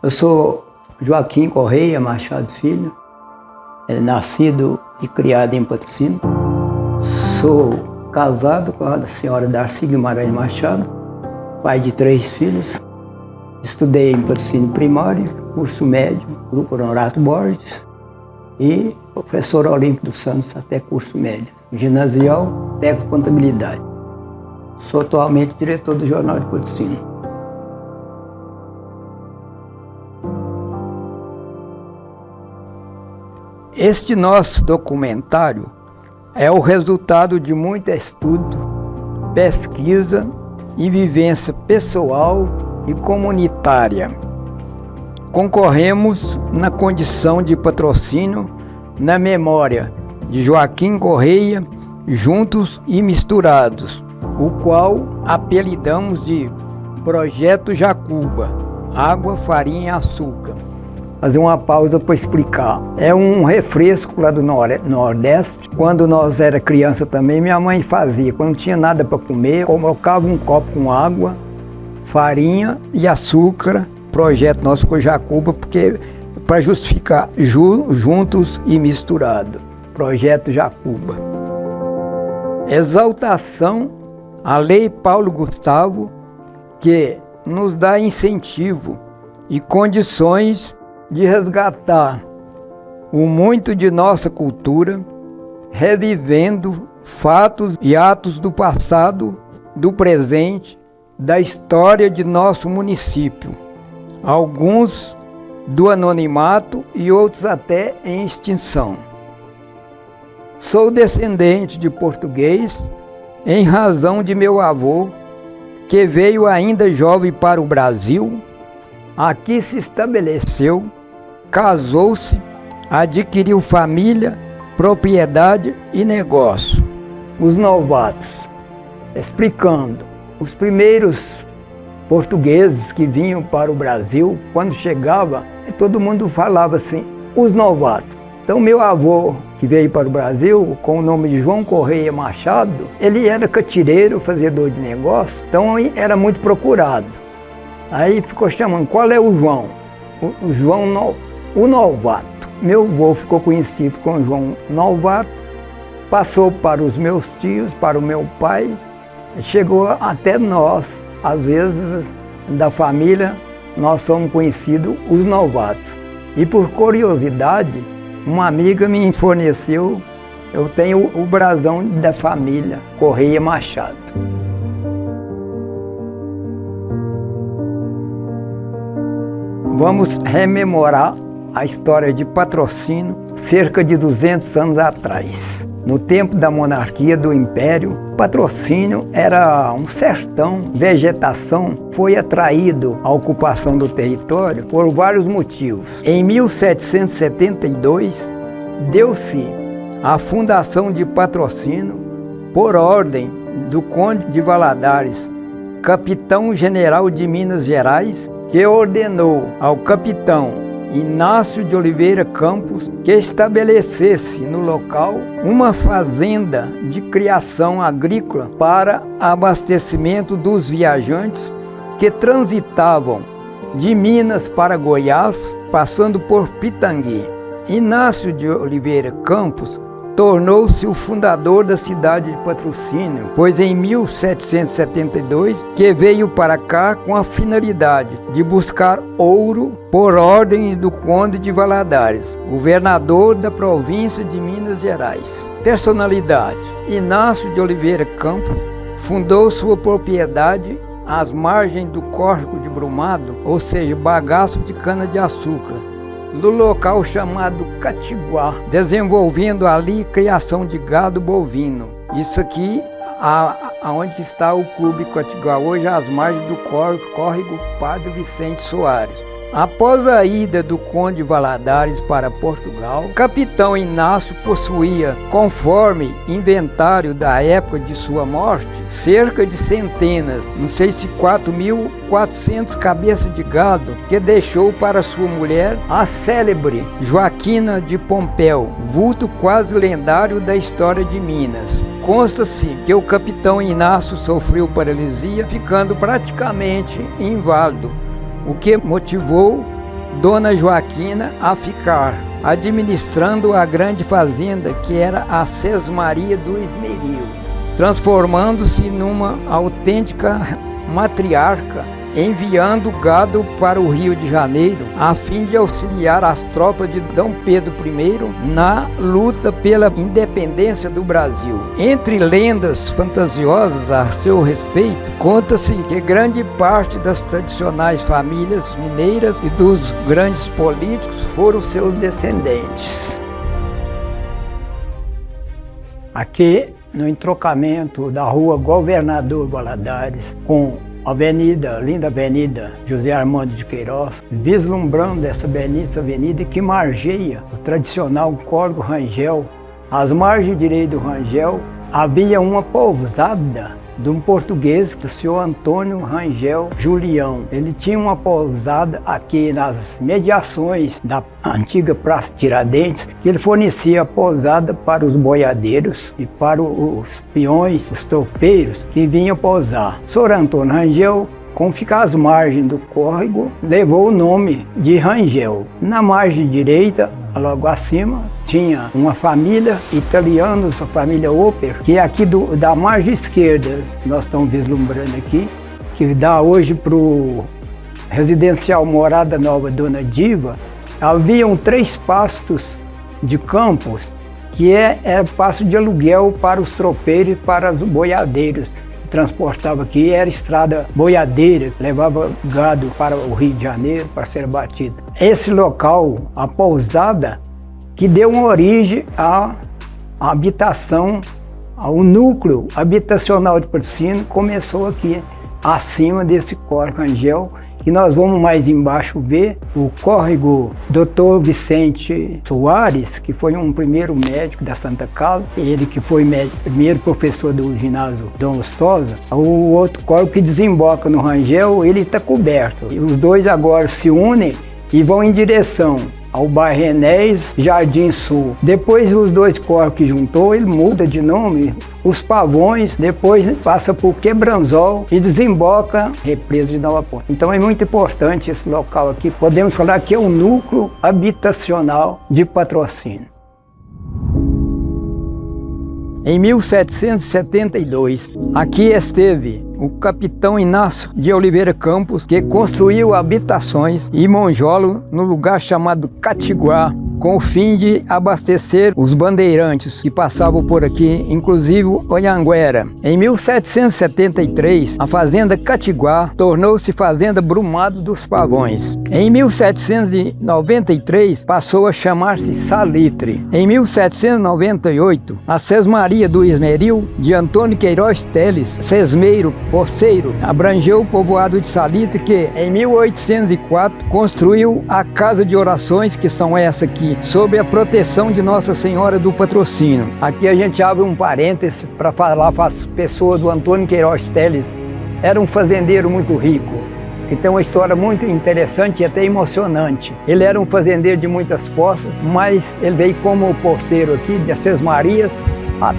Eu sou Joaquim Correia Machado Filho, nascido e criado em Patrocínio. Sou casado com a senhora Darcy Guimarães Machado, pai de 3 filhos. Estudei em Patrocínio primário, curso médio, Grupo Honorato Borges e professor Olímpio dos Santos até curso médio, ginasial, técnico contabilidade. Sou atualmente diretor do Jornal de Patrocínio. Este nosso documentário é o resultado de muito estudo, pesquisa e vivência pessoal e comunitária. Concorremos na condição de patrocínio na memória de Joaquim Correia, Juntos e Misturados, o qual apelidamos de Projeto Jacuba, Água, Farinha e Açúcar. Fazer uma pausa para explicar. É um refresco lá do Nordeste. Quando nós era criança também, minha mãe fazia. Quando não tinha nada para comer, colocava um copo com água, farinha e açúcar. Projeto nosso com Jacuba, porque para justificar Juntos e Misturado. Projeto Jacuba. Exaltação à Lei Paulo Gustavo, que nos dá incentivo e condições de resgatar o muito de nossa cultura, revivendo fatos e atos do passado, do presente, da história de nosso município, alguns do anonimato e outros até em extinção. Sou descendente de português em razão de meu avô, que veio ainda jovem para o Brasil, aqui se estabeleceu, casou-se, adquiriu família, propriedade e negócio. Os novatos, explicando, os primeiros portugueses que vinham para o Brasil, quando chegava, todo mundo falava assim, os novatos. Então meu avô, que veio para o Brasil, com o nome de João Correia Machado, ele era catireiro, fazedor de negócio, então era muito procurado. Aí ficou chamando, qual é o João? O João, o novato. Meu avô ficou conhecido como João Novato, passou para os meus tios, para o meu pai, chegou até nós, às vezes da família, nós somos conhecidos os novatos. E por curiosidade, uma amiga me forneceu, eu tenho o brasão da família Correia Machado. Vamos rememorar a história de Patrocínio cerca de 200 anos atrás. No tempo da monarquia do Império, Patrocínio era um sertão, vegetação, foi atraído à ocupação do território por vários motivos. Em 1772, deu-se a fundação de Patrocínio por ordem do Conde de Valadares, capitão-general de Minas Gerais, que ordenou ao capitão Inácio de Oliveira Campos que estabelecesse no local uma fazenda de criação agrícola para abastecimento dos viajantes que transitavam de Minas para Goiás, passando por Pitangui. Inácio de Oliveira Campos tornou-se o fundador da cidade de Patrocínio, pois em 1772 que veio para cá com a finalidade de buscar ouro por ordens do Conde de Valadares, governador da província de Minas Gerais. Personalidade: Inácio de Oliveira Campos fundou sua propriedade às margens do córrego de Brumado, ou seja, bagaço de cana-de-açúcar, no local chamado Catiguá, desenvolvendo ali criação de gado bovino. Isso aqui, aonde está o Clube Catiguá, hoje às margens do córrego Padre Vicente Soares. Após a ida do Conde de Valadares para Portugal, o capitão Inácio possuía, conforme inventário da época de sua morte, cerca de centenas, não sei se 4.400 cabeças de gado, que deixou para sua mulher, a célebre Joaquina de Pompéu, vulto quase lendário da história de Minas. Consta-se que o capitão Inácio sofreu paralisia, ficando praticamente inválido, o que motivou Dona Joaquina a ficar administrando a grande fazenda que era a Sesmaria do Esmeril, transformando-se numa autêntica matriarca, enviando gado para o Rio de Janeiro a fim de auxiliar as tropas de D. Pedro I na luta pela independência do Brasil. Entre lendas fantasiosas a seu respeito, conta-se que grande parte das tradicionais famílias mineiras e dos grandes políticos foram seus descendentes. Aqui no entrocamento da rua Governador Valadares com Avenida, linda Avenida José Armando de Queiroz, vislumbrando essa avenida que margeia o tradicional Córrego Rangel. Às margens direitas do Rangel havia uma pousada de um português, do senhor Antônio Rangel Julião. Ele tinha uma pousada aqui nas mediações da antiga Praça Tiradentes, que ele fornecia a pousada para os boiadeiros e para os peões, os tropeiros que vinham pousar. O senhor Antônio Rangel, como fica às margens do córrego, levou o nome de Rangel. Na margem direita, logo acima, tinha uma família italiana, a família Oper, que é aqui da margem esquerda, nós estamos vislumbrando aqui, que dá hoje para o residencial Morada Nova Dona Diva. Haviam 3 pastos de campos, que era pasto de aluguel para os tropeiros e para os boiadeiros. Transportava aqui, era estrada boiadeira, levava gado para o Rio de Janeiro para ser abatido. Esse local, a pousada, que deu uma origem à habitação, ao núcleo habitacional de Patrocínio, começou aqui, acima desse córrego Rangel, e nós vamos mais embaixo ver o córrego Dr. Vicente Soares, que foi um primeiro médico da Santa Casa, ele que foi primeiro professor do ginásio Dom Lustosa. O outro córrego que desemboca no Rangel, ele está coberto. E os dois agora se unem e vão em direção ao bairro Enéas, Jardim Sul. Depois os dois córregos que juntou, ele muda de nome, os Pavões, depois passa por Quebranzol e desemboca Represa de Nova Ponte. Então é muito importante esse local aqui, podemos falar que é o núcleo habitacional de Patrocínio. Em 1772, aqui esteve o capitão Inácio de Oliveira Campos, que construiu habitações e monjolo no lugar chamado Catiguá, com o fim de abastecer os bandeirantes que passavam por aqui, inclusive o Anhanguera. Em 1773, a fazenda Catiguá tornou-se fazenda Brumado dos Pavões. Em 1793, passou a chamar-se Salitre. Em 1798, a Sesmaria do Esmeril, de Antônio Queiroz Teles, Sesmeiro Poceiro, abrangeu o povoado de Salitre, que em 1804 construiu a Casa de Orações, que são essa aqui, sob a proteção de Nossa Senhora do Patrocínio. Aqui a gente abre um parêntese para falar para as pessoas do Antônio Queiroz Teles. Era um fazendeiro muito rico, que tem uma história muito interessante e até emocionante. Ele era um fazendeiro de muitas posses, mas ele veio como porceiro aqui de Sesmarias,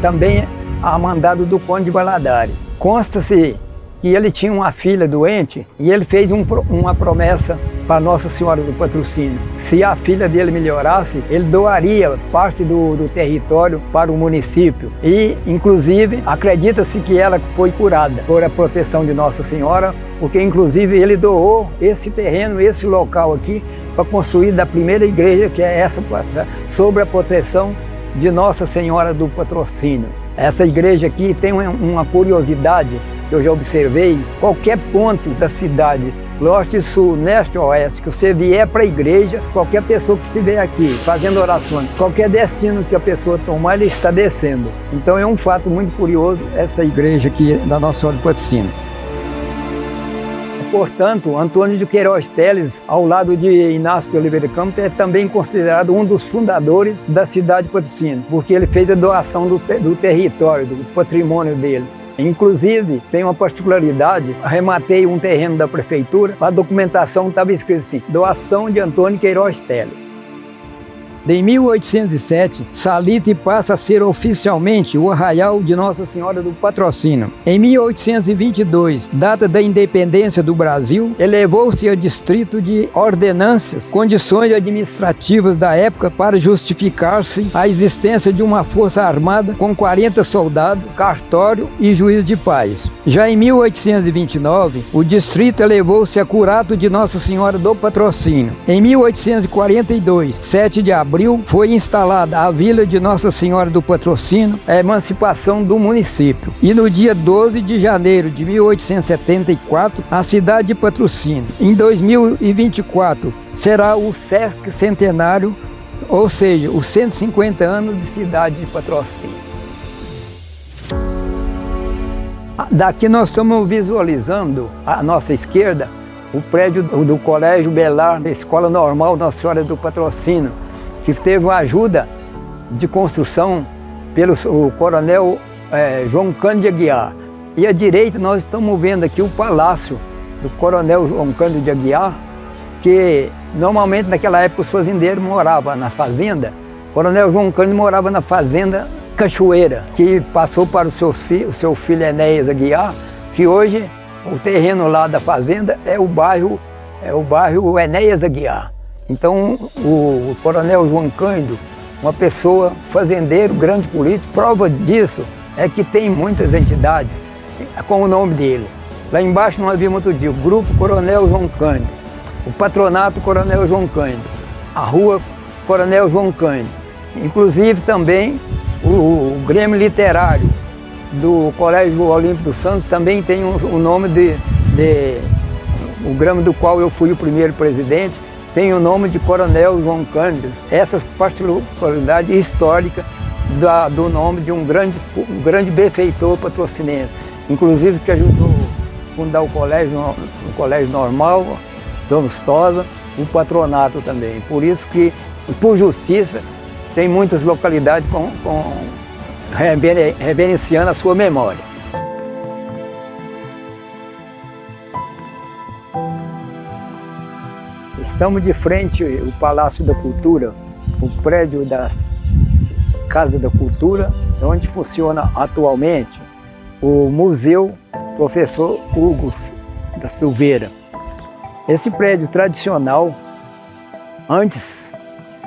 também a mandado do Conde de Valadares. Consta-se que ele tinha uma filha doente e ele fez uma promessa para Nossa Senhora do Patrocínio. Se a filha dele melhorasse, ele doaria parte do território para o município. E, inclusive, acredita-se que ela foi curada por a proteção de Nossa Senhora, porque, inclusive, ele doou esse terreno, esse local aqui, para construir da primeira igreja, que é essa, sob a proteção de Nossa Senhora do Patrocínio. Essa igreja aqui tem uma curiosidade que eu já observei. Qualquer ponto da cidade, norte, sul, leste ou oeste, que você vier para a igreja, qualquer pessoa que se vê aqui fazendo orações, qualquer destino que a pessoa tomar, ele está descendo. Então é um fato muito curioso essa igreja aqui da Nossa Senhora do Patrocínio. Portanto, Antônio de Queiroz Teles, ao lado de Inácio de Oliveira Campos, é também considerado um dos fundadores da cidade de Patrocínio, porque ele fez a doação do território, do patrimônio dele. Inclusive, tem uma particularidade, arrematei um terreno da prefeitura, a documentação estava escrito assim, doação de Antônio Queiroz Teles. Em 1807, Salitre passa a ser oficialmente o arraial de Nossa Senhora do Patrocínio. Em 1822, data da independência do Brasil, elevou-se a distrito de ordenâncias, condições administrativas da época para justificar-se a existência de uma força armada com 40 soldados, cartório e juiz de paz. Já em 1829, o distrito elevou-se a curato de Nossa Senhora do Patrocínio. Em 1842, 7 de abril, foi instalada a Vila de Nossa Senhora do Patrocínio, a emancipação do município. E no dia 12 de janeiro de 1874, a cidade de Patrocínio. Em 2024, será o Sesc Centenário, ou seja, os 150 anos de cidade de Patrocínio. Daqui nós estamos visualizando, à nossa esquerda, o prédio do Colégio Belar, da Escola Normal Nossa Senhora do Patrocínio, que teve uma ajuda de construção pelo coronel João Cândido Aguiar. E à direita nós estamos vendo aqui o palácio do coronel João Cândido de Aguiar, que normalmente naquela época os fazendeiros moravam nas fazendas. O coronel João Cândido morava na fazenda Cachoeira, que passou para o seu filho Enéas Aguiar, que hoje o terreno lá da fazenda é o bairro Enéas Aguiar. Então o coronel João Cândido, uma pessoa fazendeiro, grande político, prova disso é que tem muitas entidades com o nome dele. Lá embaixo nós vimos outro dia o Grupo Coronel João Cândido, o Patronato Coronel João Cândido, a Rua Coronel João Cândido, inclusive também o Grêmio Literário do Colégio Olímpico dos Santos também tem o nome o Grêmio do qual eu fui o primeiro presidente, tem o nome de Coronel João Cândido. Essa particularidade histórica do nome de um grande benfeitor patrocinense, inclusive que ajudou a fundar o colégio normal, Dom Stosa, o patronato também. Por isso que, por justiça, tem muitas localidades reverenciando a sua memória. Estamos de frente ao Palácio da Cultura, o prédio da Casa da Cultura, onde funciona atualmente o Museu Professor Hugo da Silveira. Esse prédio tradicional, antes,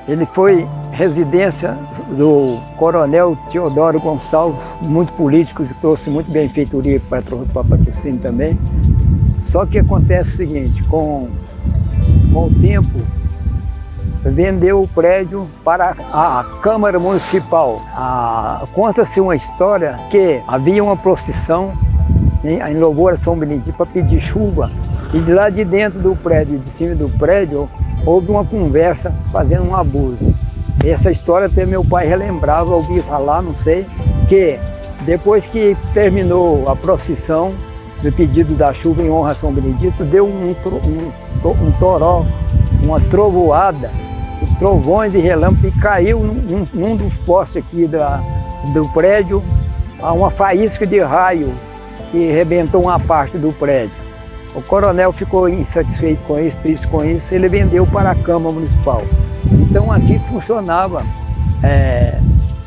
ele foi residência do coronel Teodoro Gonçalves, muito político, que trouxe muito benfeitoria para Patrocínio também. Só que acontece o seguinte, com o tempo, vendeu o prédio para a Câmara Municipal. Conta-se uma história que havia uma procissão em louvor a São Benedito para pedir chuva, e de lá de dentro do prédio, de cima do prédio, houve uma conversa fazendo um abuso. Essa história até meu pai relembrava, ouvi falar, não sei, que depois que terminou a procissão do pedido da chuva em honra a São Benedito, deu um toró, uma trovoada, trovões e relâmpagos, e caiu num dos postes aqui do prédio uma faísca de raio que arrebentou uma parte do prédio. O coronel ficou insatisfeito com isso, triste com isso, ele vendeu para a Câmara Municipal. Então aqui funcionava,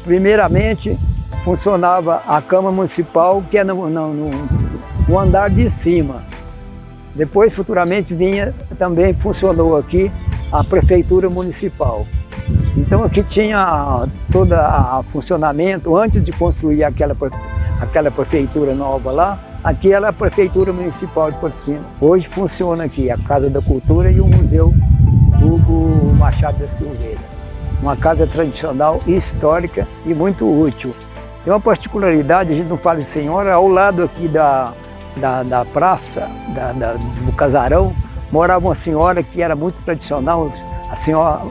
primeiramente funcionava a Câmara Municipal, que é no andar de cima. Depois, futuramente, também funcionou aqui a Prefeitura Municipal. Então aqui tinha todo o funcionamento, antes de construir aquela prefeitura nova lá, aqui era a Prefeitura Municipal de Patrocínio. Hoje funciona aqui a Casa da Cultura e o Museu Hugo Machado da Silveira. Uma casa tradicional, histórica e muito útil. Tem uma particularidade, a gente não fala de senhora, ao lado aqui da praça, do casarão, morava uma senhora que era muito tradicional, a senhora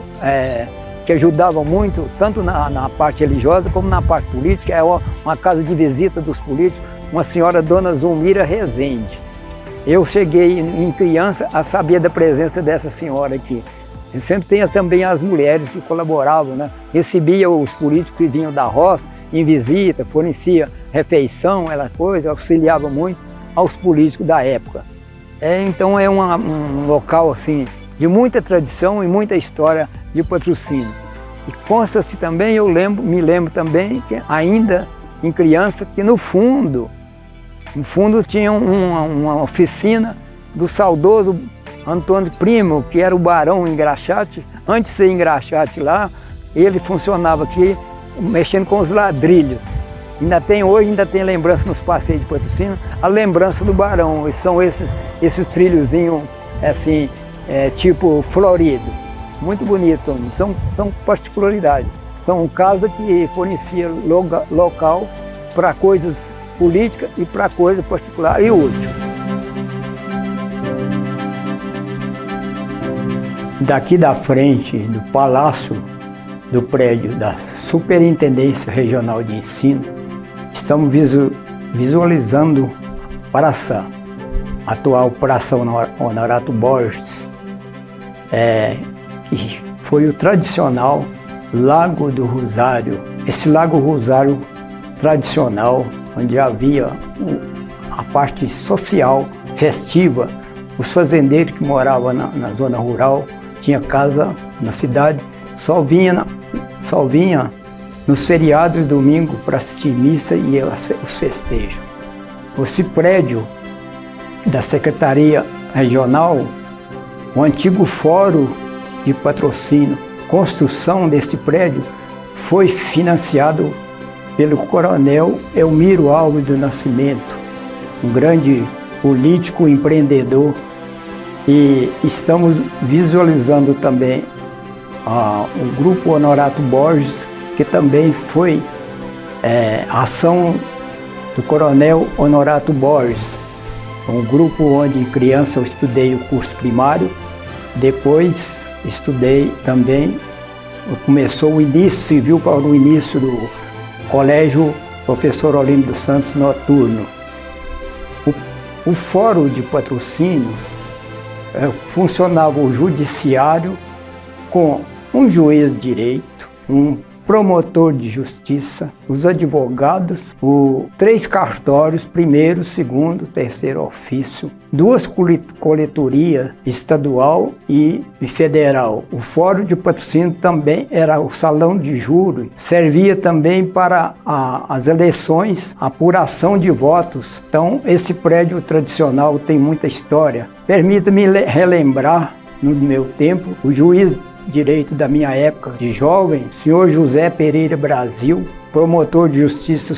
que ajudava muito, tanto na parte religiosa como na parte política. É uma casa de visita dos políticos, uma senhora Dona Zulmira Rezende. Eu cheguei em criança a saber da presença dessa senhora aqui. E sempre tem também as mulheres que colaboravam, né? Recebia os políticos que vinham da roça em visita, fornecia refeição, auxiliava muito aos políticos da época. Então é um local assim, de muita tradição e muita história de Patrocínio. E consta-se também, me lembro também, que ainda em criança, que no fundo tinha uma oficina do saudoso Antônio Primo, que era o barão Engraxate. Antes de ser Engraxate lá, ele funcionava aqui mexendo com os ladrilhos. Ainda tem lembrança nos passeios de Patrocínio, a lembrança do barão. São esses trilhozinhos assim, tipo florido. Muito bonito, são particularidades. São casas que forneciam local para coisas políticas e para coisas particulares e útil. Daqui da frente do palácio do prédio da Superintendência Regional de Ensino, estamos visualizando Praça, atual Praça Honorato Borges, que foi o tradicional Lago do Rosário. Esse Lago Rosário tradicional, onde havia a parte social, festiva. Os fazendeiros que moravam na zona rural, tinha casa na cidade, só vinha nos feriados de domingo para assistir missa e os festejos. Esse prédio da Secretaria Regional, o antigo Fórum de Patrocínio, construção desse prédio foi financiado pelo coronel Elmiro Alves do Nascimento, um grande político empreendedor. E estamos visualizando também o Grupo Honorato Borges, que também foi ação do coronel Honorato Borges, um grupo onde criança eu estudei o curso primário, depois estudei também, começou o início civil para o início do Colégio Professor Olímpio dos Santos Noturno. O Fórum de Patrocínio funcionava o judiciário com um juiz de direito, um promotor de justiça, os advogados, 3 cartórios, primeiro, segundo, terceiro ofício, 2 coletorias estadual e federal. O Fórum de Patrocínio também era o salão de júri, servia também para as eleições, apuração de votos. Então, esse prédio tradicional tem muita história. Permita-me relembrar, no meu tempo, o juiz direito da minha época de jovem, senhor José Pereira Brasil, promotor de justiça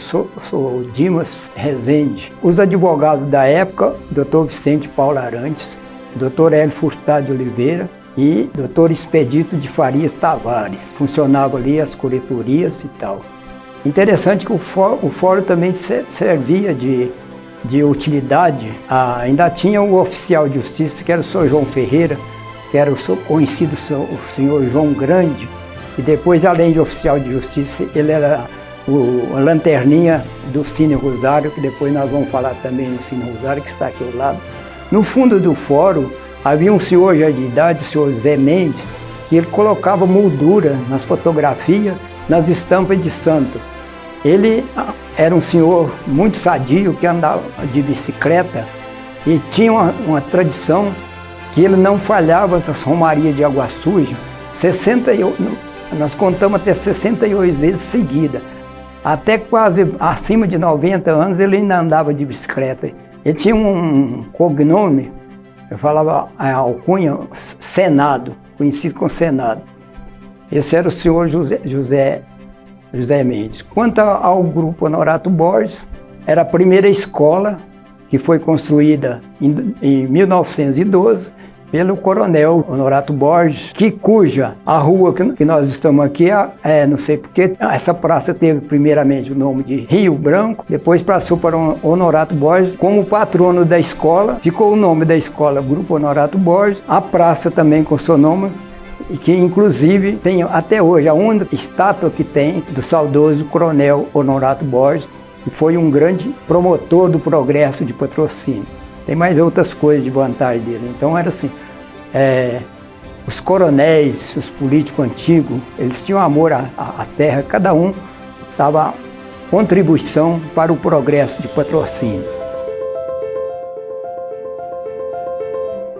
Dimas Rezende. Os advogados da época, Dr. Vicente Paulo Arantes, Dr. Hélio Furtado de Oliveira e Dr. Expedito de Farias Tavares. Funcionavam ali as coletorias e tal. Interessante que o fórum também servia de utilidade. Ainda tinha o oficial de justiça, que era o senhor João Ferreira, que era o conhecido o senhor João Grande, e depois, além de oficial de justiça, ele era a lanterninha do Cine Rosário, que depois nós vamos falar também no Cine Rosário, que está aqui ao lado. No fundo do fórum, havia um senhor já de idade, o senhor Zé Mendes, que ele colocava moldura nas fotografias, nas estampas de santo. Ele era um senhor muito sadio, que andava de bicicleta, e tinha uma tradição que ele não falhava essas romarias de água suja, nós contamos até 68 vezes seguida. Até quase acima de 90 anos ele ainda andava de bicicleta. Ele tinha um cognome, eu falava a alcunha, Senado, conhecido como Senado. Esse era o senhor José Mendes. Quanto ao Grupo Honorato Borges, era a primeira escola que foi construída em 1912 pelo coronel Honorato Borges, cuja a rua que nós estamos aqui, não sei porquê, essa praça teve primeiramente o nome de Rio Branco, depois passou para Honorato Borges como patrono da escola, ficou o nome da escola Grupo Honorato Borges, a praça também com seu nome, e que inclusive tem até hoje a única estátua que tem do saudoso coronel Honorato Borges, que foi um grande promotor do progresso de Patrocínio. Tem mais outras coisas de vantagem dele. Então era assim, os coronéis, os políticos antigos, eles tinham amor à terra, cada um dava contribuição para o progresso de Patrocínio.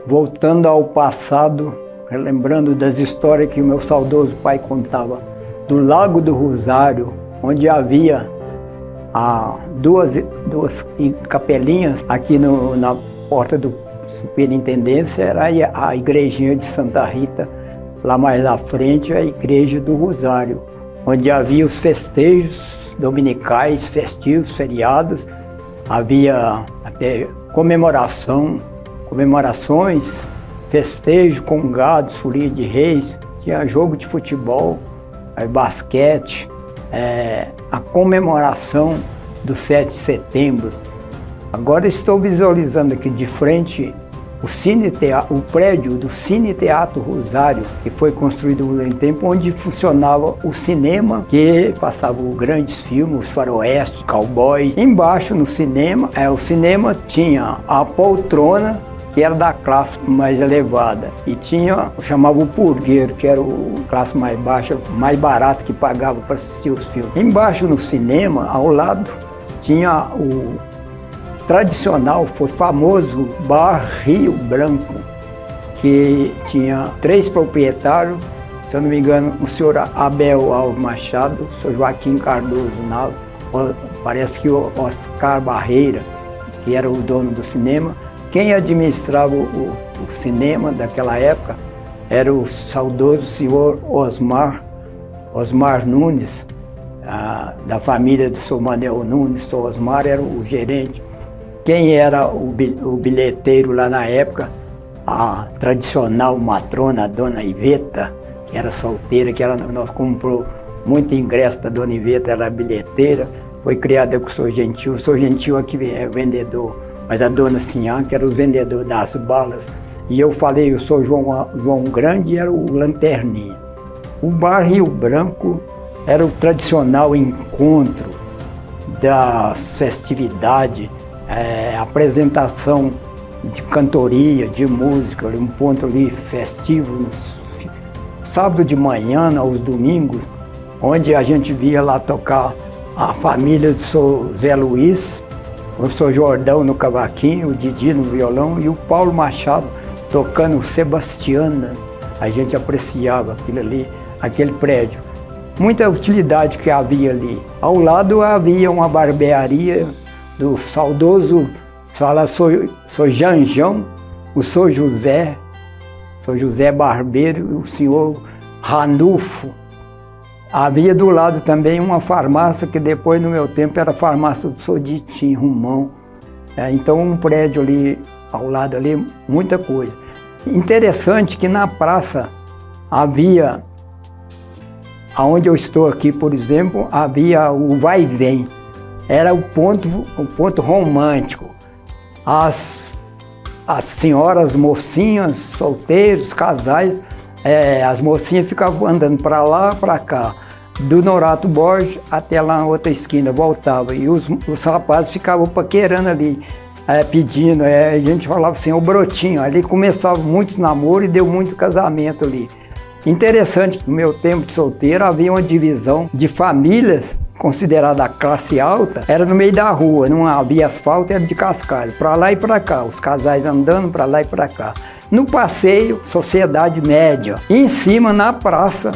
Voltando ao passado, relembrando das histórias que o meu saudoso pai contava do Lago do Rosário, onde havia duas capelinhas aqui na porta do Superintendência, era a igrejinha de Santa Rita, lá mais à frente a igreja do Rosário, onde havia os festejos dominicais, festivos, feriados, havia até comemorações, festejo, congados, folia de reis, tinha jogo de futebol, basquete, a comemoração do 7 de setembro. Agora estou visualizando aqui de frente o prédio do Cine Teatro Rosário, que foi construído no tempo, onde funcionava o cinema, que passava grandes filmes, os faroestes, cowboys. Embaixo no cinema, o cinema tinha a poltrona, que era da classe mais elevada, e tinha, chamava o purgueiro, que era a classe mais baixa, mais barato, que pagava para assistir os filmes. Embaixo no cinema, ao lado, tinha o tradicional, foi famoso Bar Rio Branco, que tinha 3 proprietários, se eu não me engano, o senhor Abel Alves Machado, o senhor Joaquim Cardoso Nava, parece que o Oscar Barreira, que era o dono do cinema. Quem administrava o cinema daquela época era o saudoso senhor Osmar Nunes, da família do senhor Manuel Nunes. O senhor Osmar era o gerente. Quem era o bilheteiro lá na época? A tradicional matrona, a dona Iveta, que era solteira, nós comprou muito ingresso da dona Iveta, era bilheteira, foi criada com o senhor Gentil. O senhor Gentil aqui é vendedor, mas a dona Sinhá, que era os vendedores das balas. E eu falei, eu sou João Grande, e era o Lanterninha. O Bar Rio Branco era o tradicional encontro das festividades, apresentação de cantoria, de música, um ponto ali festivo, sábado de manhã, aos domingos, onde a gente via lá tocar a família do Sr. Zé Luiz, o Sr. Jordão no cavaquinho, o Didi no violão e o Paulo Machado tocando Sebastiana. A gente apreciava aquilo ali, aquele prédio. Muita utilidade que havia ali. Ao lado havia uma barbearia do saudoso, sou Janjão, o Sr. José Barbeiro e o senhor Ranulfo. Havia do lado também uma farmácia, que depois, no meu tempo, era a farmácia do Sr. Ditim Romão. Então, um prédio ali, ao lado ali, muita coisa. Interessante que na praça havia, aonde eu estou aqui, por exemplo, havia o vai e vem. Era o ponto romântico. As senhoras, mocinhas, solteiros, casais, as mocinhas ficavam andando para lá, para cá, do Norato Borges até lá na outra esquina, voltava. E os rapazes ficavam paquerando ali, pedindo, a gente falava assim, o brotinho. Ali começava muitos namoros e deu muito casamento ali. Interessante que no meu tempo de solteiro havia uma divisão de famílias considerada classe alta, era no meio da rua, não havia asfalto, era de cascalho, para lá e para cá, os casais andando para lá e para cá. No passeio, sociedade média. E em cima, na praça,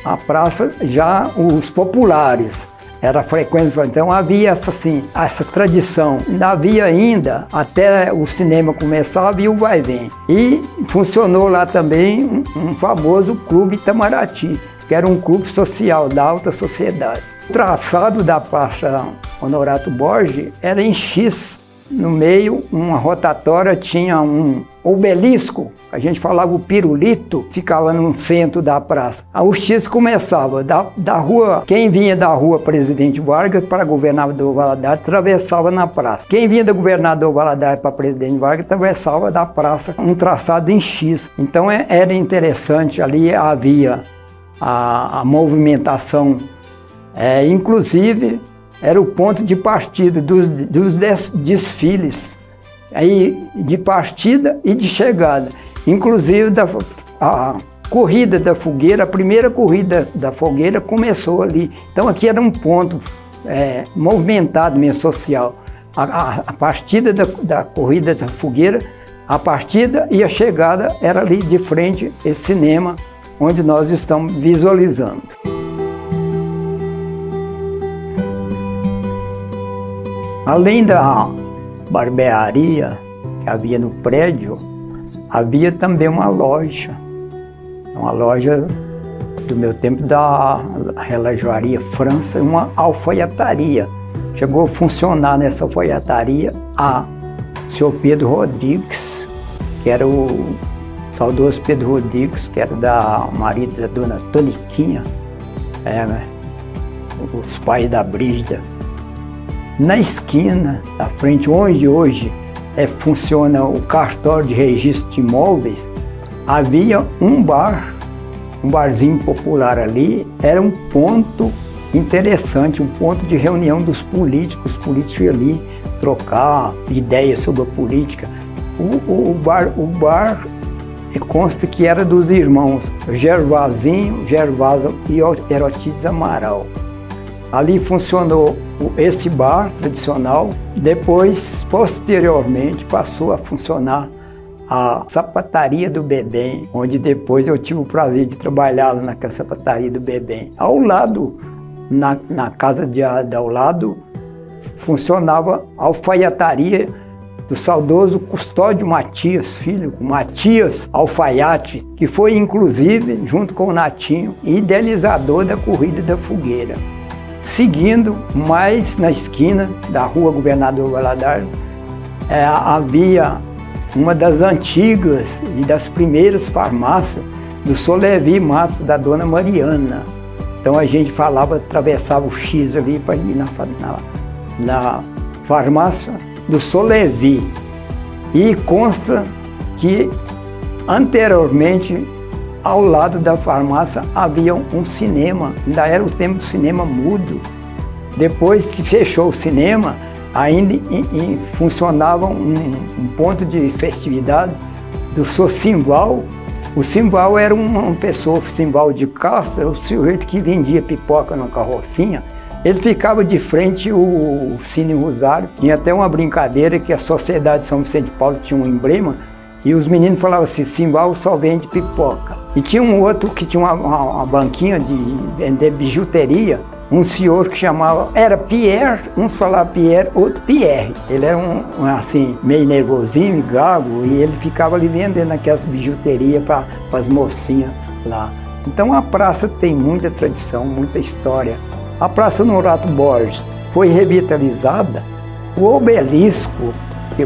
a praça já os populares. Era frequente, então havia essa tradição. Havia ainda, até o cinema começar, havia o vai-vem. E funcionou lá também um famoso Clube Itamaraty, que era um clube social da alta sociedade. O traçado da Praça Honorato Borges era em X. No meio, uma rotatória, tinha um obelisco, a gente falava o pirulito, ficava no centro da praça. O X começava da rua, quem vinha da rua Presidente Vargas para Governador Valadares atravessava na praça. Quem vinha da Governador Valadares para Presidente Vargas atravessava da praça, um traçado em X. Então era interessante, ali havia a movimentação, inclusive era o ponto de partida dos desfiles, aí de partida e de chegada. Inclusive a corrida da fogueira, a primeira corrida da fogueira começou ali. Então aqui era um ponto movimentado mesmo, social. A partida da corrida da fogueira, a partida e a chegada era ali de frente, esse cinema onde nós estamos visualizando. Além da barbearia que havia no prédio, havia também uma loja do meu tempo da Relojoaria França, uma alfaiataria. Chegou a funcionar nessa alfaiataria o senhor Pedro Rodrigues, que era o saudoso Pedro Rodrigues, que era da marido da dona Toniquinha, os pais da Brígida. Na esquina, à frente, onde hoje funciona o cartório de registro de imóveis, havia um barzinho popular ali. Era um ponto interessante, um ponto de reunião dos políticos. Os políticos iam ali trocar ideias sobre a política. O bar consta que era dos irmãos Gervásio e Herotides Amaral. Ali funcionou esse bar tradicional. Depois, posteriormente, passou a funcionar a sapataria do Bebem, onde depois eu tive o prazer de trabalhar naquela sapataria do Bebem. Ao lado, na casa ao lado, funcionava a alfaiataria do saudoso Custódio Matias Filho, Matias Alfaiate, que foi inclusive, junto com o Natinho, idealizador da Corrida da Fogueira. Seguindo, mais na esquina da Rua Governador Valadares, havia uma das antigas e das primeiras farmácias do Solevi Matos, da Dona Mariana. Então a gente atravessava o X ali para ir na farmácia do Solevi. E consta que anteriormente, ao lado da farmácia, havia um cinema, ainda era o tempo do cinema mudo. Depois se fechou o cinema, ainda funcionava um ponto de festividade do seu Simval. O Simval era uma pessoa, Simval de Castro, o sujeito que vendia pipoca na carrocinha. Ele ficava de frente ao Cine Rosário. Tinha até uma brincadeira que a Sociedade de São Vicente de Paulo tinha um emblema, e os meninos falavam assim: Simval só vende pipoca. E tinha um outro que tinha uma banquinha de vender bijuteria, um senhor que era Pierre, uns falavam Pierre, outro Pierre. Ele era assim, meio nervosinho, gago, e ele ficava ali vendendo aquelas bijuterias para as mocinhas lá. Então a praça tem muita tradição, muita história. A Praça Norato Borges foi revitalizada. O obelisco, que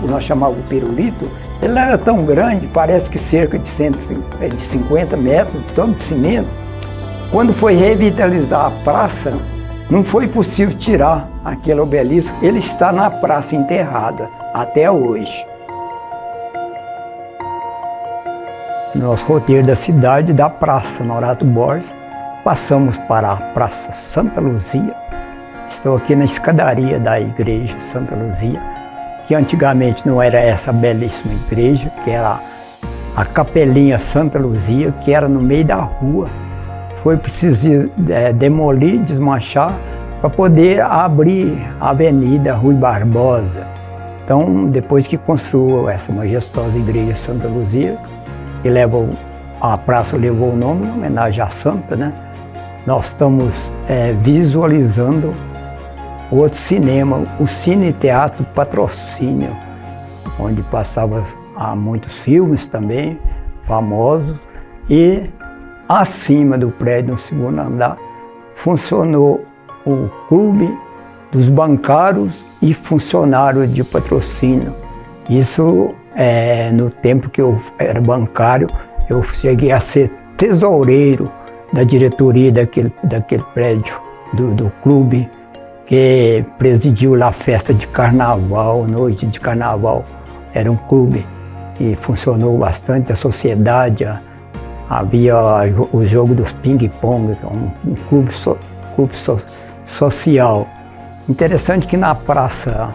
nós chamávamos de pirulito, ele era tão grande, parece que cerca de 50 metros, todo de cimento. Quando foi revitalizar a praça, não foi possível tirar aquele obelisco. Ele está na praça enterrado até hoje. Nosso roteiro da cidade, da Praça Norato Borges, passamos para a Praça Santa Luzia. Estou aqui na escadaria da igreja Santa Luzia, que antigamente não era essa belíssima igreja, que era a Capelinha Santa Luzia, que era no meio da rua. Foi preciso demolir, desmanchar, para poder abrir a Avenida Rui Barbosa. Então, depois que construiu essa majestosa igreja Santa Luzia, que a praça levou o nome em homenagem à Santa, né? Nós estamos visualizando outro cinema, o Cine Teatro Patrocínio, onde passava muitos filmes também, famosos. E acima do prédio, no segundo andar, funcionou o Clube dos Bancários e Funcionários de Patrocínio. Isso, no tempo que eu era bancário, eu cheguei a ser tesoureiro da diretoria daquele prédio, do clube, que presidiu lá a festa de carnaval, noite de carnaval. Era um clube que funcionou bastante, a sociedade, havia o jogo dos ping-pong, um clube social. Interessante que na Praça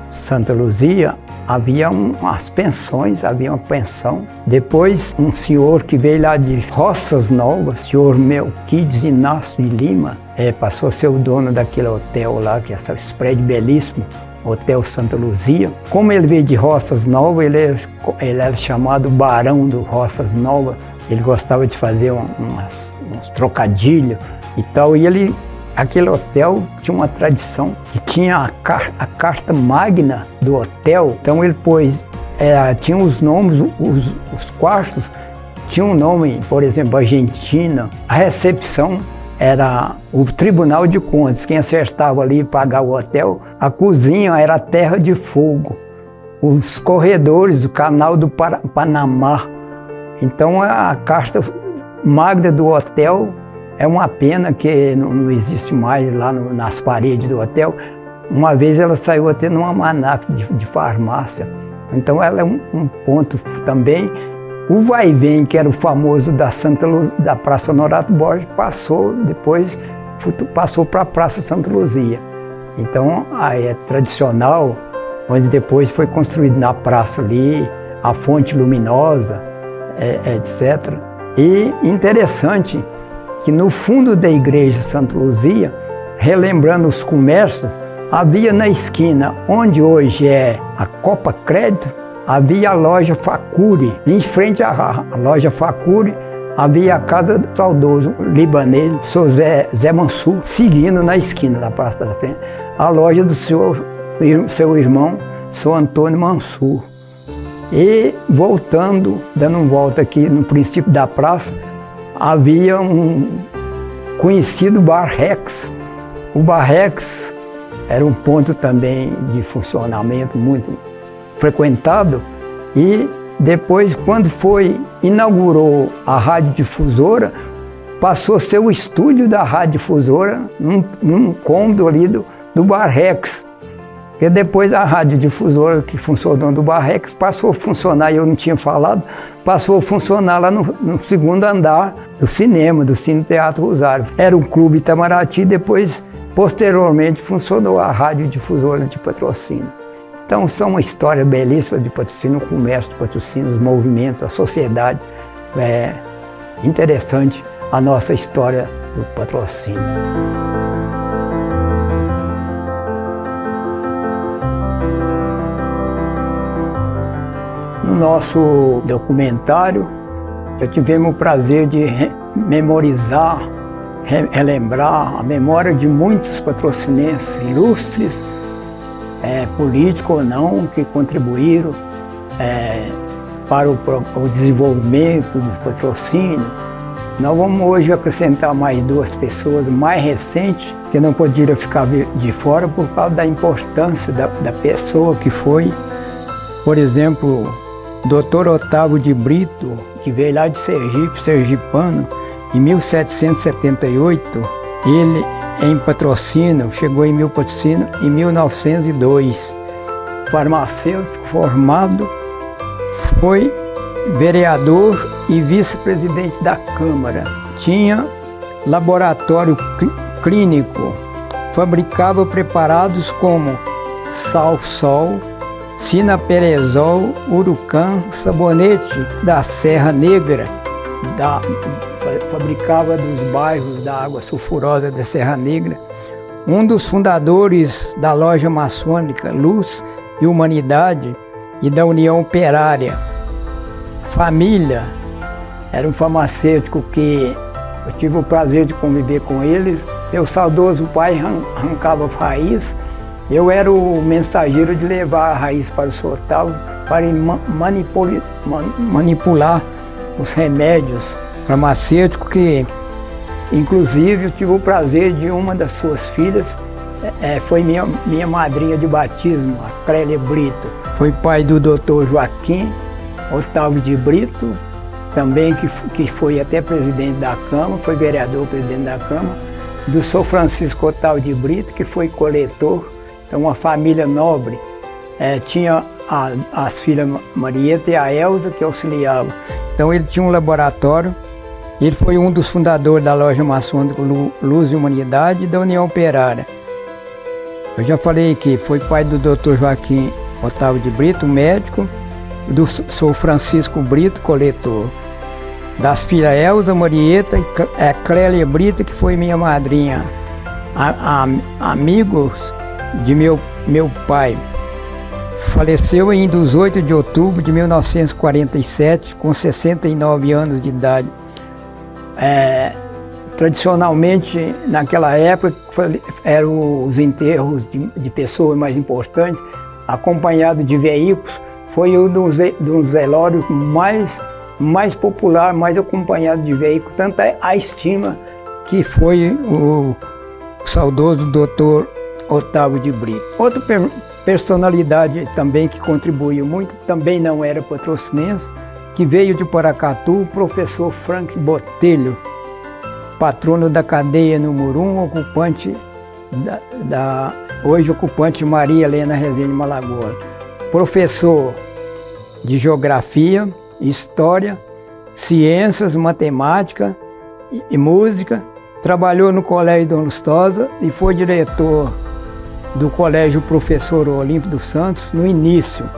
Santa Luzia havia umas pensões, havia uma pensão. Depois, um senhor que veio lá de Roças Novas, senhor Melquides Inácio de Lima, passou a ser o dono daquele hotel lá, que é esse prédio belíssimo, Hotel Santa Luzia. Como ele veio de Roças Novas, ele era chamado Barão do Roças Novas. Ele gostava de fazer uns trocadilhos e tal, e ele Aquele hotel tinha uma tradição, que tinha a carta magna do hotel, então ele pôs, tinha os nomes, os quartos tinham um nome, por exemplo, Argentina. A recepção era o Tribunal de Contas, quem acertava ali pagar o hotel. A cozinha era a Terra de Fogo. Os corredores, o Canal do Panamá. Então a carta magna do hotel é uma pena que não existe mais lá nas paredes do hotel. Uma vez ela saiu até num almanaque de farmácia. Então ela é um ponto também. O vai-vem, que era o famoso da Praça Honorato Borges, depois passou para a Praça Santa Luzia. Então, é tradicional, onde depois foi construído na praça ali, a fonte luminosa, etc. E interessante que no fundo da igreja Santa Luzia, relembrando os comércios, havia na esquina, onde hoje é a Copa Crédito, havia a loja Facuri. Em frente à loja Facuri, havia a casa do saudoso libanês, Zé Mansur, seguindo na esquina da Praça da Frente, a loja do seu irmão, seu Antônio Mansur. E voltando, dando uma volta aqui no princípio da praça, havia um conhecido Bar Rex. O Bar Rex era um ponto também de funcionamento muito frequentado, e depois, quando inaugurou a radiodifusora, passou a ser o estúdio da radiodifusora num cômodo ali do Bar Rex. Porque depois a radiodifusora que funcionou do Bar Rex passou a funcionar, e eu não tinha falado, passou a funcionar lá no segundo andar do cinema, do Cine Teatro Rosário. Era um clube Itamaraty, depois, posteriormente, funcionou a radiodifusora de Patrocínio. Então, são uma história belíssima de Patrocínio, o comércio de Patrocínio, os movimentos, a sociedade. É interessante a nossa história do Patrocínio. No nosso documentário, já tivemos o prazer de memorizar, relembrar a memória de muitos patrocinenses ilustres, políticos ou não, que contribuíram para o desenvolvimento do patrocínio. Nós vamos hoje acrescentar mais duas pessoas mais recentes, que não poderiam ficar de fora por causa da importância da pessoa que foi. Por exemplo, Dr. Otávio de Brito, que veio lá de Sergipe, sergipano, em 1778, ele em Patrocínio, chegou em Patrocínio em 1902. Farmacêutico formado, foi vereador e vice-presidente da Câmara. Tinha laboratório clínico, fabricava preparados como Sal-Sol, Sinaperezol, Urucã, sabonete da Serra Negra, fabricava dos bairros da água sulfurosa da Serra Negra. Um dos fundadores da loja maçônica Luz e Humanidade e da União Operária. Família, era um farmacêutico que eu tive o prazer de conviver com eles. Meu saudoso pai arrancava raiz. Eu era o mensageiro de levar a raiz para o Sr. Otávio para manipular os remédios farmacêuticos, que inclusive eu tive o prazer de uma das suas filhas, foi minha madrinha de batismo, a Clélia Brito. Foi pai do Dr. Joaquim Otávio de Brito, também que foi até presidente da Câmara, foi vereador, presidente da Câmara, do Sr. Francisco Otávio de Brito, que foi coletor. Então, uma família nobre. Tinha as filhas Marieta e a Elza, que auxiliavam. Então, ele tinha um laboratório. Ele foi um dos fundadores da loja maçônica Luz e Humanidade e da União Operária. Eu já falei que foi pai do Dr. Joaquim Otávio de Brito, médico, do Sr. Francisco Brito, coletor, das filhas Elza, Marieta e Clélia Brito, que foi minha madrinha, amigos de meu pai. Faleceu em 18 de outubro de 1947, com 69 anos de idade. Tradicionalmente, naquela época, eram os enterros de pessoas mais importantes, acompanhado de veículos. Foi um dos velórios mais popular, mais acompanhado de veículos. Tanto é a estima que foi o saudoso Dr. Otávio de Brito. Outra personalidade também que contribuiu muito, também não era patrocinense, que veio de Paracatu, o professor Frank Botelho, patrono da cadeia número 1, ocupante hoje ocupante Maria Helena Rezende Malagora. Professor de Geografia, História, Ciências, Matemática e Música, trabalhou no Colégio Dom Lustosa e foi diretor do Colégio Professor Olímpio dos Santos no início.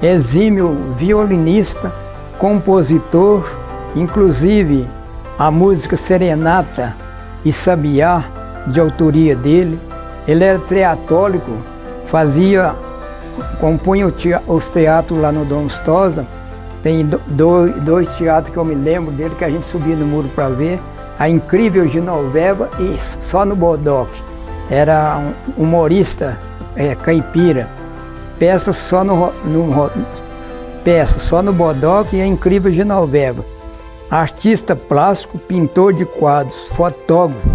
Exímio violinista, compositor, inclusive a música Serenata e Sabiá, de autoria dele. Ele era triatólico, compunha os teatros lá no Dom Lustosa. Tem dois teatros que eu me lembro dele, que a gente subia no muro para ver. A Incrível Genoveva e Só no Bodoque. Era um humorista caipira. Peça só no Bodoque e A Incrível Genoveva. Artista plástico, pintor de quadros, fotógrafo.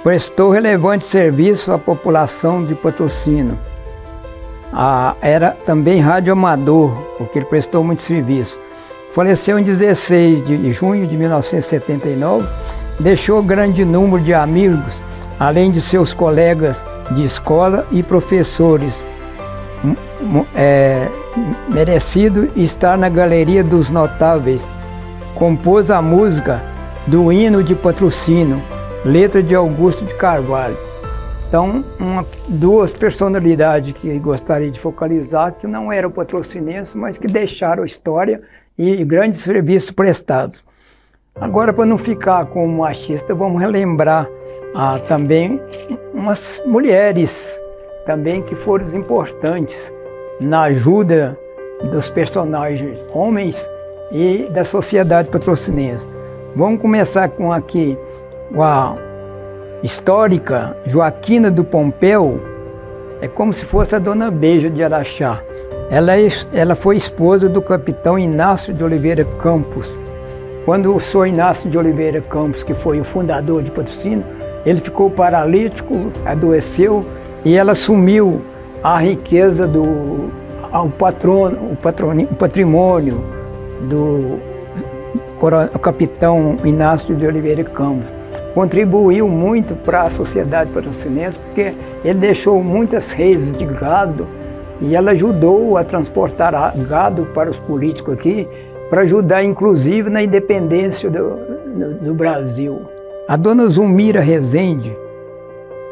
Prestou relevante serviço à população de Patrocínio. Era também radioamador, porque ele prestou muito serviço. Faleceu em 16 de junho de 1979, deixou grande número de amigos, além de seus colegas de escola e professores. Merecido estar na galeria dos notáveis. Compôs a música do hino de Patrocínio, letra de Augusto de Carvalho. Então, duas personalidades que gostaria de focalizar, que não eram patrocinenses, mas que deixaram história e grandes serviços prestados. Agora, para não ficar como machista, vamos relembrar também umas mulheres também que foram importantes na ajuda dos personagens homens e da sociedade patrocinense. Vamos começar com a histórica Joaquina do Pompéu. É como se fosse a Dona Beija de Araxá. Ela foi esposa do capitão Inácio de Oliveira Campos. Quando o senhor Inácio de Oliveira Campos, que foi o fundador de Patrocínio, ele ficou paralítico, adoeceu, e ela assumiu a riqueza o patrimônio do capitão Inácio de Oliveira Campos. Contribuiu muito para a sociedade patrocinense, porque ele deixou muitas reses de gado e ela ajudou a transportar gado para os políticos aqui, para ajudar inclusive na independência do Brasil. A dona Zulmira Rezende,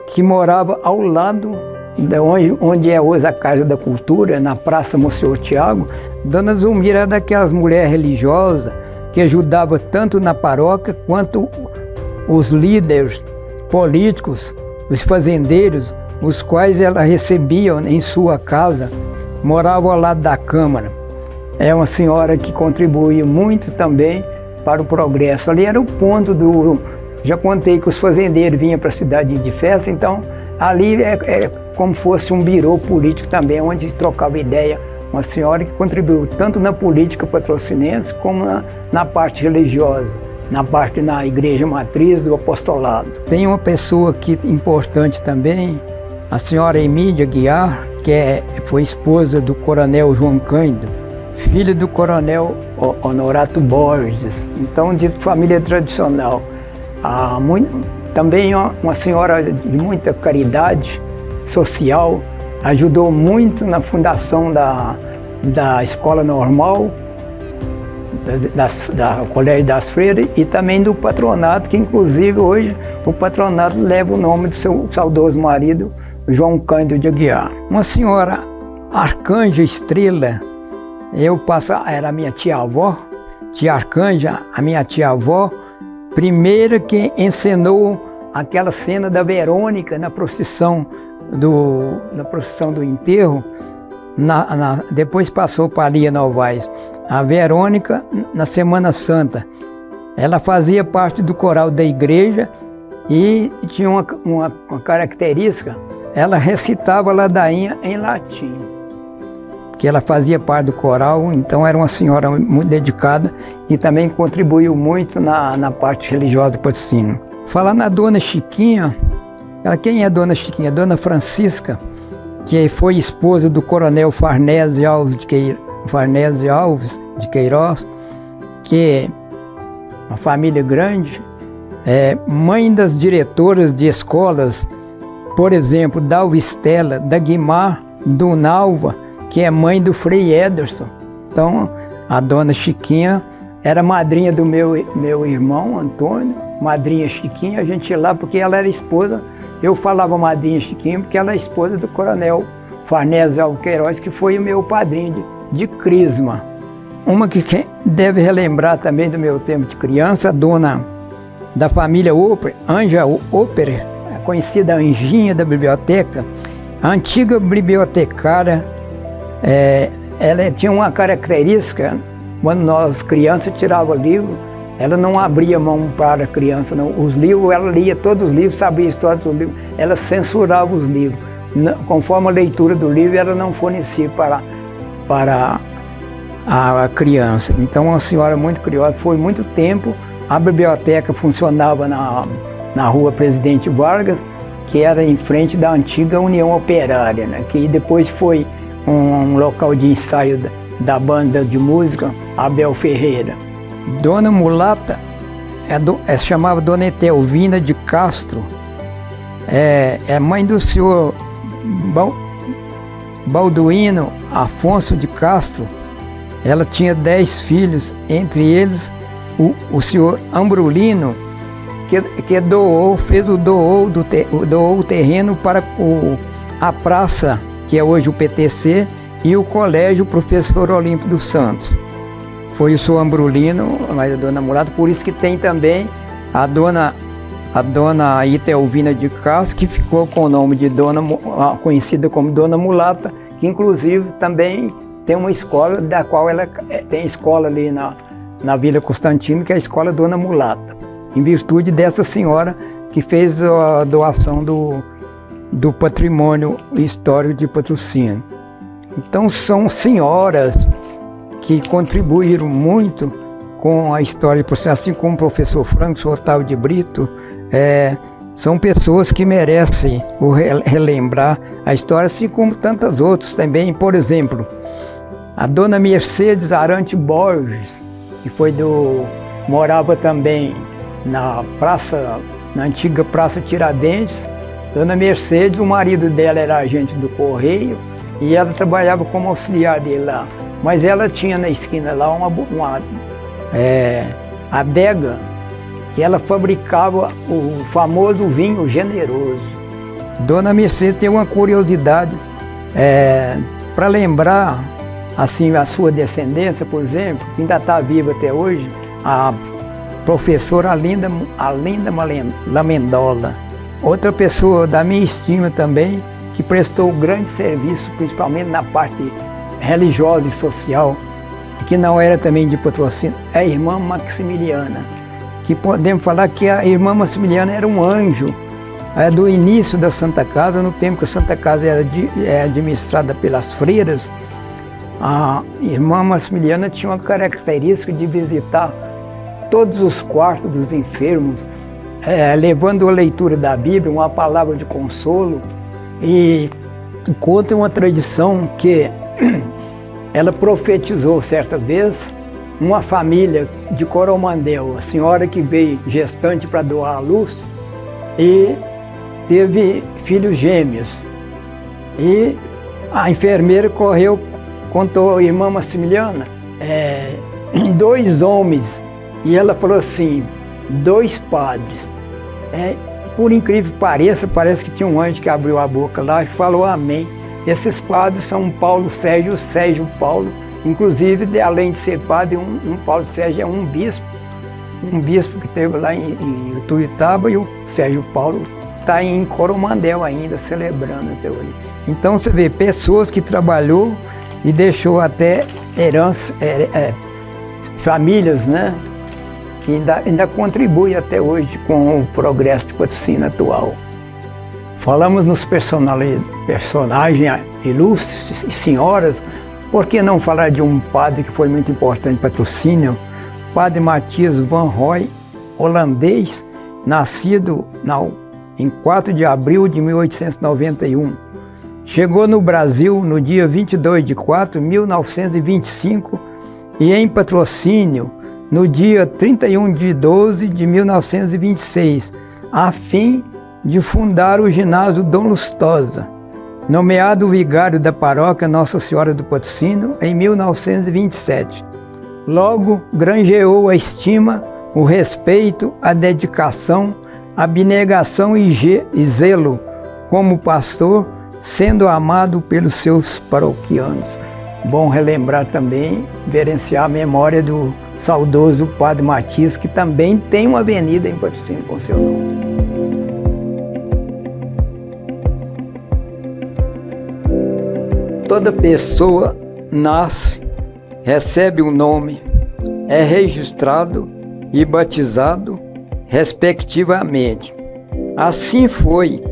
que morava ao lado de onde é hoje a Casa da Cultura, na Praça Monsenhor Tiago. Dona Zulmira era daquelas mulheres religiosas que ajudava tanto na paróquia quanto os líderes políticos, os fazendeiros, os quais ela recebia em sua casa, moravam ao lado da Câmara. É uma senhora que contribuía muito também para o progresso. Ali era o ponto já contei que os fazendeiros vinham para a cidade de festa, então ali é como fosse um birô político também, onde se trocava ideia. Uma senhora que contribuiu tanto na política patrocinense como na parte religiosa, na igreja matriz do apostolado. Tem uma pessoa aqui importante também, a senhora Emília Guiar, que foi esposa do coronel João Cândido, filho do coronel Honorato Borges, então de família tradicional. Também uma senhora de muita caridade social, ajudou muito na fundação da escola normal, da Colégio das Freiras e também do patronato, que inclusive hoje o patronato leva o nome do seu saudoso marido, João Cândido de Aguiar. Uma senhora Arcanja Estrela, era a minha tia-avó, tia Arcanja, a minha tia-avó, primeira que encenou aquela cena da Verônica na procissão do enterro. Depois passou para Lia Novaes. A Verônica na Semana Santa. Ela fazia parte do coral da igreja e tinha uma característica, ela recitava a ladainha em latim, que ela fazia parte do coral, então era uma senhora muito dedicada e também contribuiu muito na parte religiosa do patrocínio. Falar na Dona Chiquinha, quem é a Dona Chiquinha? Dona Francisca, que foi esposa do coronel Farnese Alves de Queiroz, que é uma família grande, mãe das diretoras de escolas, por exemplo, da Alvistela, da Guimar, do Nalva, que é mãe do Frei Ederson. Então, a Dona Chiquinha era madrinha do meu irmão, Antônio, madrinha Chiquinha. A gente ia lá porque ela era esposa, eu falava madrinha Chiquinha porque ela é esposa do coronel Farnese Alves Queiroz, que foi o meu padrinho de crisma. Uma que deve relembrar também do meu tempo de criança, a dona da família Oper, Anja Oper, conhecida Anjinha da biblioteca, a antiga bibliotecária. Ela tinha uma característica, quando nós crianças tirávamos livro, ela não abria mão para a criança, não. Os livros, ela lia todos os livros, sabia a história dos livros, ela censurava os livros. Conforme a leitura do livro, ela não fornecia para a criança. Então, uma senhora muito curiosa. Foi muito tempo, a biblioteca funcionava na rua Presidente Vargas, que era em frente da antiga União Operária, né? Que depois foi um local de ensaio da banda de música Abel Ferreira. Dona Mulata se chamava Dona Etelvina de Castro, é mãe do senhor Balduino Afonso de Castro. Ela tinha 10 filhos, entre eles o senhor Ambrolino, que doou o terreno para a praça, que é hoje o PTC, e o colégio Professor Olímpio dos Santos. Foi o senhor Ambrolino, mas a Dona Mulata, por isso que tem também a dona Itelvina de Castro, que ficou com o nome de conhecida como Dona Mulata, que inclusive também tem uma escola, da qual ela tem escola ali na Vila Constantino, que é a Escola Dona Mulata, em virtude dessa senhora que fez a doação do patrimônio histórico de Patrocínio. Então são senhoras que contribuíram muito com a história de Patrocínio, assim como o professor Franco Otávio de Brito. São pessoas que merecem relembrar a história, assim como tantas outras também. Por exemplo, a Dona Mercedes Arante Borges, que morava também na antiga Praça Tiradentes. Dona Mercedes, o marido dela era agente do Correio e ela trabalhava como auxiliar dele lá. Mas ela tinha na esquina lá uma adega, que ela fabricava o famoso vinho generoso. Dona Mercedes tem uma curiosidade para lembrar assim a sua descendência, por exemplo, que ainda está viva até hoje, a professora Alinda Lamendola. Outra pessoa da minha estima também, que prestou grande serviço, principalmente na parte religiosa e social, que não era também de Patrocínio, é a irmã Maximiliana, que podemos falar que a irmã Maximiliana era um anjo do início da Santa Casa, no tempo que a Santa Casa era administrada pelas freiras. A irmã Maximiliana tinha uma característica de visitar todos os quartos dos enfermos, levando a leitura da Bíblia, uma palavra de consolo. E conta uma tradição que ela profetizou certa vez uma família de Coromandel, a senhora que veio gestante para doar à luz e teve filhos gêmeos. E a enfermeira correu, contou a irmã Maximiliana, 2 homens, e ela falou assim, 2 padres. Por incrível que pareça, parece que tinha um anjo que abriu a boca lá e falou amém. Esses padres são Paulo Sérgio e Sérgio Paulo. Inclusive, além de ser padre, um Paulo Sérgio é um bispo que teve lá em Tuiutaba, e o Sérgio Paulo está em Coromandel ainda, celebrando até hoje. Então você vê pessoas que trabalhou e deixou até herança, famílias, né, que ainda contribui até hoje com o progresso de Patrocínio atual. Falamos nos personagens ilustres e senhoras, por que não falar de um padre que foi muito importante em Patrocínio, Padre Matias Van Roy, holandês, nascido em 4 de abril de 1891. Chegou no Brasil no dia 22 de 4 de 1925 e em Patrocínio no dia 31 de 12 de 1926, a fim de fundar o ginásio Dom Lustosa, nomeado vigário da paróquia Nossa Senhora do Patrocínio em 1927. Logo, granjeou a estima, o respeito, a dedicação, a abnegação e zelo como pastor, sendo amado pelos seus paroquianos. Bom relembrar também, verenciar a memória do saudoso Padre Matias, que também tem uma avenida em Patrocínio com seu nome. Toda pessoa nasce, recebe um nome, é registrado e batizado, respectivamente. Assim foi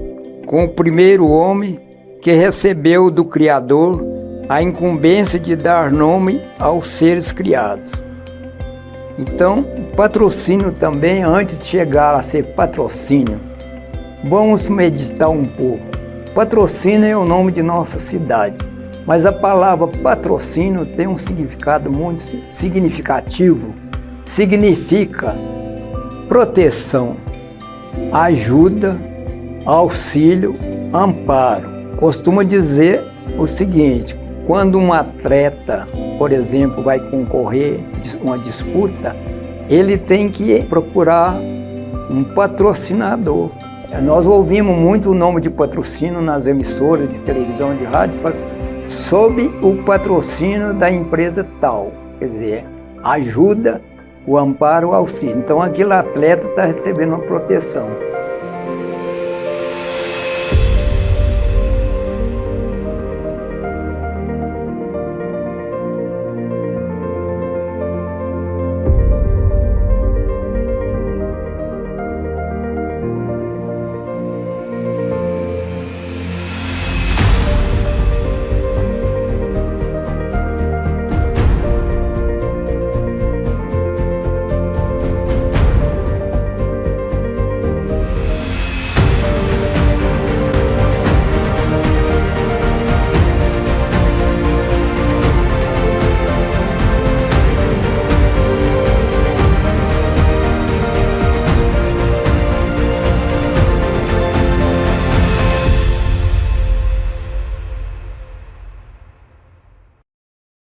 com o primeiro homem que recebeu do Criador a incumbência de dar nome aos seres criados. Então, o patrocínio também, antes de chegar a ser patrocínio, vamos meditar um pouco. Patrocínio é o nome de nossa cidade, mas a palavra patrocínio tem um significado muito significativo. Significa proteção, ajuda, auxílio, amparo. Costuma dizer o seguinte: quando um atleta, por exemplo, vai concorrer a uma disputa, ele tem que procurar um patrocinador. Nós ouvimos muito o nome de patrocínio nas emissoras de televisão, de rádio, sob o patrocínio da empresa tal. Quer dizer, ajuda, o amparo, o auxílio. Então, aquele atleta está recebendo uma proteção.